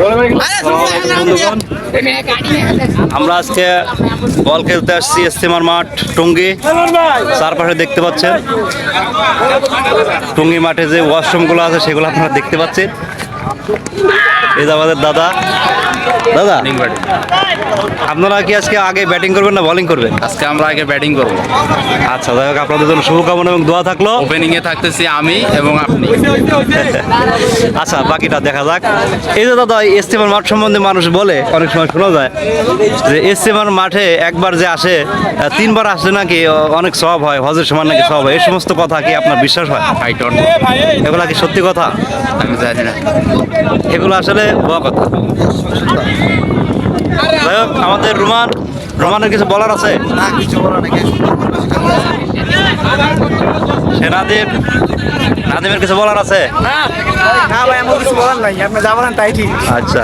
বন্ধুগণ, আমরা আজকে বল খেলতে আসছি ইস্তেমার মাঠ টুঙ্গি। চারপাশে দেখতে পাচ্ছেন টুঙ্গি মাঠে যে ওয়াশরুমগুলো আছে সেগুলো আপনারা দেখতে পাচ্ছেন। এই যে আমাদের দাদা। দাদা, আপনারা কি আজকে আগে ব্যাটিং করবেন না বোলিং করবেন? আজকে আমরা আগে ব্যাটিং করব। আচ্ছা, যাই হোক, আপনাদের জন্য শুভকামনা এবং দোয়া থাকলো। ওপেনিং এ থাকতেছি আমি এবং আপনি। আচ্ছা, বাকিটা দেখা যাক। এই যে দাদা, ইস্তেমার মাঠ সম্বন্ধে মানুষ বলে, অনেক সময় শোনা যায় যে ইস্তেমার মাঠে একবার যে আসে 3 বার আসলে নাকি অনেক সওয়াব হয়, হজের সময় নাকি সওয়াব হয়। এই সমস্ত কথা কি আপনার বিশ্বাস হয়? I don't know. এগুলা কি সত্যি কথা? আমি জানি না। এগুলো আসলে ভুয়া কথা। যাই হোক, আমাদের রোমানের কিছু বলার আছে? সে নাদিমের কিছু বলার আছে? না ভাই, আমার কিছু বলার নাই, আপনি যা বলেন তাই ঠিক। আচ্ছা।